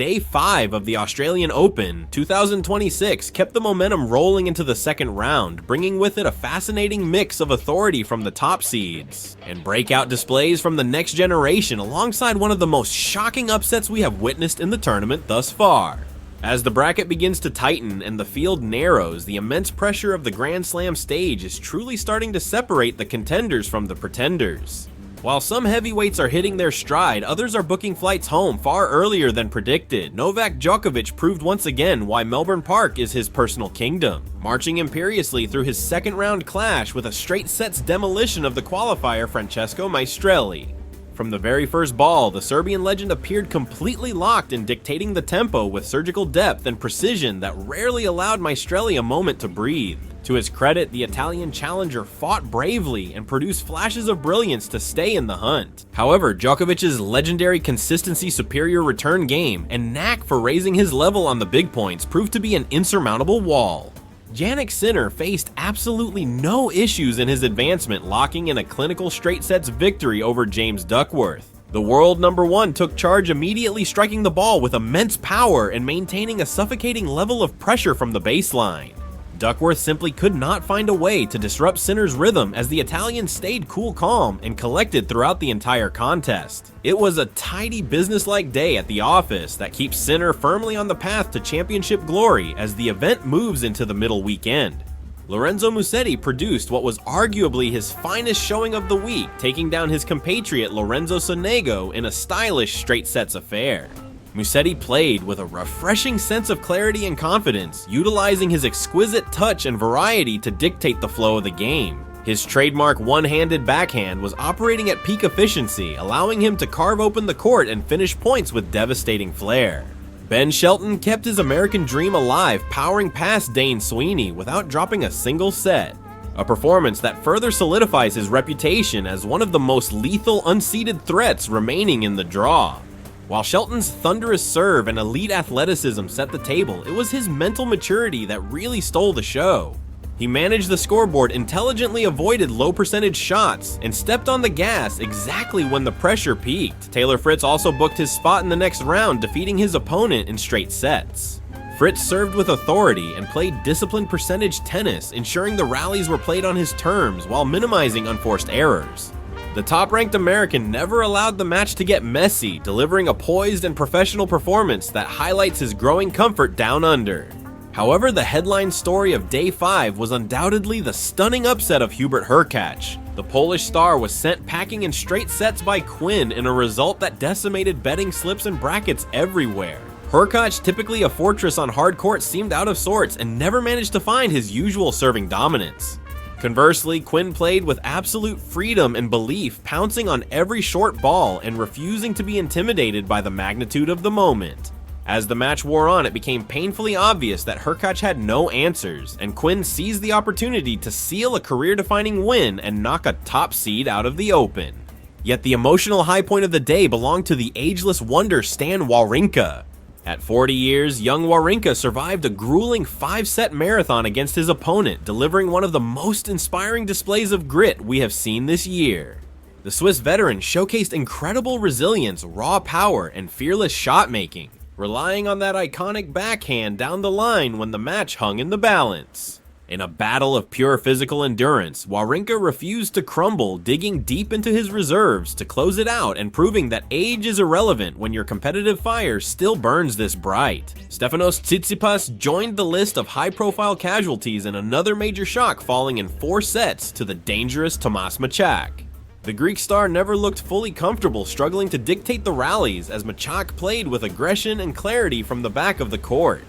Day 5 of the Australian Open 2026 kept the momentum rolling into the second round, bringing with it a fascinating mix of authority from the top seeds and breakout displays from the next generation, alongside one of the most shocking upsets we have witnessed in the tournament thus far. As the bracket begins to tighten and the field narrows, the immense pressure of the Grand Slam stage is truly starting to separate the contenders from the pretenders. While some heavyweights are hitting their stride, others are booking flights home far earlier than predicted. Novak Djokovic proved once again why Melbourne Park is his personal kingdom, marching imperiously through his second round clash with a straight sets demolition of the qualifier Francesco Maestrelli. From the very first ball, the Serbian legend appeared completely locked in dictating the tempo with surgical depth and precision that rarely allowed Maestrelli a moment to breathe. To his credit, the Italian challenger fought bravely and produced flashes of brilliance to stay in the hunt. However, Djokovic's legendary consistency, superior return game, and knack for raising his level on the big points proved to be an insurmountable wall. Jannik Sinner faced absolutely no issues in his advancement, locking in a clinical straight sets victory over James Duckworth. The world number 1 took charge, immediately striking the ball with immense power and maintaining a suffocating level of pressure from the baseline. Duckworth simply could not find a way to disrupt Sinner's rhythm, as the Italian stayed cool, calm, and collected throughout the entire contest. It was a tidy, businesslike day at the office that keeps Sinner firmly on the path to championship glory as the event moves into the middle weekend. Lorenzo Musetti produced what was arguably his finest showing of the week, taking down his compatriot Lorenzo Sonego in a stylish straight sets affair. Musetti played with a refreshing sense of clarity and confidence, utilizing his exquisite touch and variety to dictate the flow of the game. His trademark one-handed backhand was operating at peak efficiency, allowing him to carve open the court and finish points with devastating flair. Ben Shelton kept his American dream alive, powering past Dane Sweeney without dropping a single set. A performance that further solidifies his reputation as one of the most lethal unseeded threats remaining in the draw. While Shelton's thunderous serve and elite athleticism set the table, it was his mental maturity that really stole the show. He managed the scoreboard, intelligently avoided low percentage shots, and stepped on the gas exactly when the pressure peaked. Taylor Fritz also booked his spot in the next round, defeating his opponent in straight sets. Fritz served with authority and played disciplined percentage tennis, ensuring the rallies were played on his terms while minimizing unforced errors. The top-ranked American never allowed the match to get messy, delivering a poised and professional performance that highlights his growing comfort down under. However, the headline story of Day 5 was undoubtedly the stunning upset of Hubert Hurkacz. The Polish star was sent packing in straight sets by Quinn in a result that decimated betting slips and brackets everywhere. Hurkacz, typically a fortress on hard court, seemed out of sorts and never managed to find his usual serving dominance. Conversely, Quinn played with absolute freedom and belief, pouncing on every short ball and refusing to be intimidated by the magnitude of the moment. As the match wore on, it became painfully obvious that Hurkacz had no answers, and Quinn seized the opportunity to seal a career-defining win and knock a top seed out of the Open. Yet the emotional high point of the day belonged to the ageless wonder Stan Wawrinka. At 40 years, young Wawrinka survived a grueling 5-set marathon against his opponent, delivering one of the most inspiring displays of grit we have seen this year. The Swiss veteran showcased incredible resilience, raw power, and fearless shot-making, relying on that iconic backhand down the line when the match hung in the balance. In a battle of pure physical endurance, Wawrinka refused to crumble, digging deep into his reserves to close it out and proving that age is irrelevant when your competitive fire still burns this bright. Stefanos Tsitsipas joined the list of high-profile casualties in another major shock, falling in 4 sets to the dangerous Tomas Machak. The Greek star never looked fully comfortable, struggling to dictate the rallies as Machak played with aggression and clarity from the back of the court.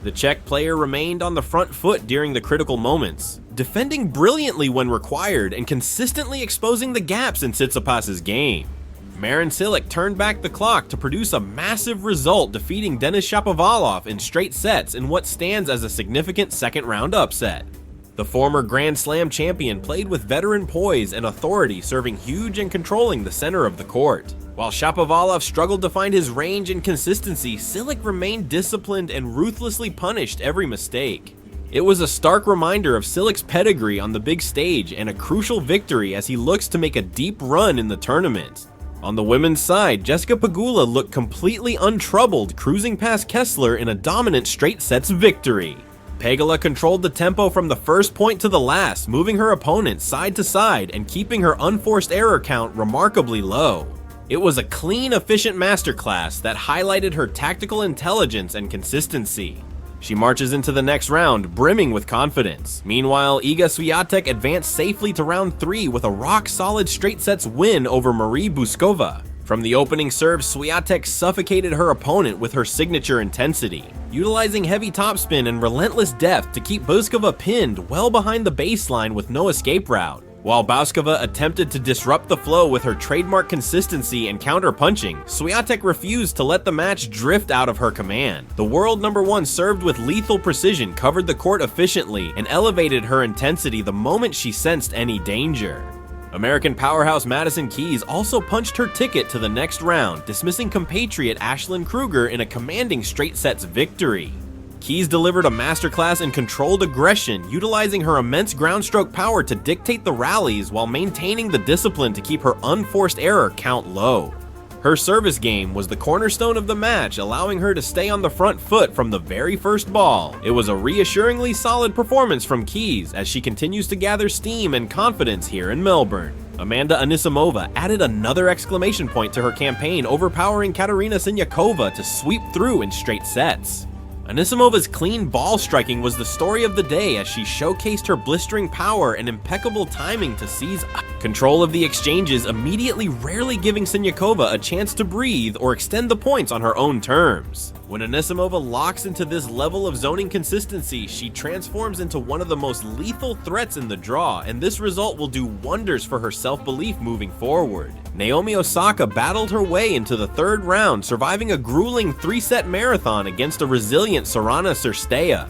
The Czech player remained on the front foot during the critical moments, defending brilliantly when required and consistently exposing the gaps in Tsitsipas's game. Marin Cilic turned back the clock to produce a massive result, defeating Denis Shapovalov in straight sets in what stands as a significant second-round upset. The former Grand Slam champion played with veteran poise and authority, serving huge and controlling the center of the court. While Shapovalov struggled to find his range and consistency, Cilic remained disciplined and ruthlessly punished every mistake. It was a stark reminder of Cilic's pedigree on the big stage and a crucial victory as he looks to make a deep run in the tournament. On the women's side, Jessica Pegula looked completely untroubled, cruising past Kessler in a dominant straight sets victory. Pegula controlled the tempo from the first point to the last, moving her opponent side to side and keeping her unforced error count remarkably low. It was a clean, efficient masterclass that highlighted her tactical intelligence and consistency. She marches into the next round, brimming with confidence. Meanwhile, Iga Swiatek advanced safely to round 3 with a rock-solid straight sets win over Marie Buskova. From the opening serve, Swiatek suffocated her opponent with her signature intensity, utilizing heavy topspin and relentless depth to keep Buskova pinned well behind the baseline with no escape route. While Buskova attempted to disrupt the flow with her trademark consistency and counter-punching, Swiatek refused to let the match drift out of her command. The world #1 served with lethal precision, covered the court efficiently, and elevated her intensity the moment she sensed any danger. American powerhouse Madison Keys also punched her ticket to the next round, dismissing compatriot Ashlyn Kruger in a commanding straight sets victory. Keys delivered a masterclass in controlled aggression, utilizing her immense groundstroke power to dictate the rallies while maintaining the discipline to keep her unforced error count low. Her service game was the cornerstone of the match, allowing her to stay on the front foot from the very first ball. It was a reassuringly solid performance from Keys as she continues to gather steam and confidence here in Melbourne. Amanda Anisimova added another exclamation point to her campaign, overpowering Katerina Siniakova to sweep through in straight sets. Anisimova's clean ball striking was the story of the day as she showcased her blistering power and impeccable timing to seize control of the exchanges, immediately rarely giving Siniakova a chance to breathe or extend the points on her own terms. When Anisimova locks into this level of zoning consistency, she transforms into one of the most lethal threats in the draw, and this result will do wonders for her self-belief moving forward. Naomi Osaka battled her way into the third round, surviving a grueling 3-set marathon against a resilient Sorana Cirstea.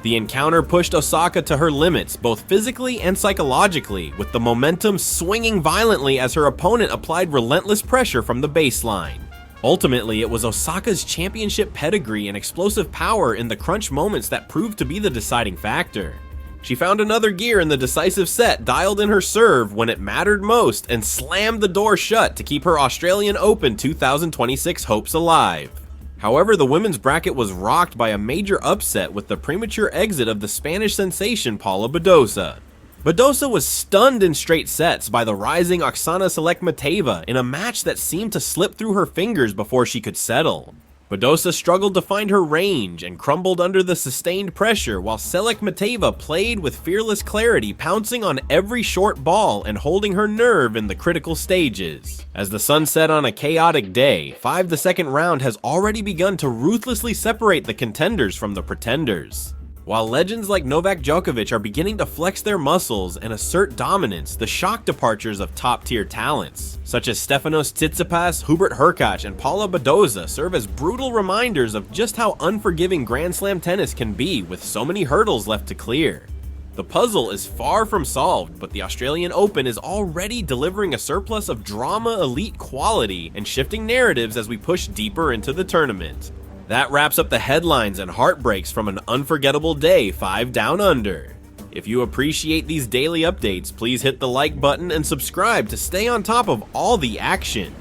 The encounter pushed Osaka to her limits, both physically and psychologically, with the momentum swinging violently as her opponent applied relentless pressure from the baseline. Ultimately, it was Osaka's championship pedigree and explosive power in the crunch moments that proved to be the deciding factor. She found another gear in the decisive set, dialed in her serve when it mattered most, and slammed the door shut to keep her Australian Open 2026 hopes alive. However, the women's bracket was rocked by a major upset with the premature exit of the Spanish sensation Paula Badosa. Badosa was stunned in straight sets by the rising Oksana Selekmateva in a match that seemed to slip through her fingers before she could settle. Badosa struggled to find her range and crumbled under the sustained pressure, while Selekmateva played with fearless clarity, pouncing on every short ball and holding her nerve in the critical stages. As the sun set on a chaotic day, the second round has already begun to ruthlessly separate the contenders from the pretenders. While legends like Novak Djokovic are beginning to flex their muscles and assert dominance, the shock departures of top-tier talents, such as Stefanos Tsitsipas, Hubert Hurkacz, and Paula Badosa, serve as brutal reminders of just how unforgiving Grand Slam tennis can be with so many hurdles left to clear. The puzzle is far from solved, but the Australian Open is already delivering a surplus of drama, elite quality, and shifting narratives as we push deeper into the tournament. That wraps up the headlines and heartbreaks from an unforgettable day 5 down under. If you appreciate these daily updates, please hit the like button and subscribe to stay on top of all the action.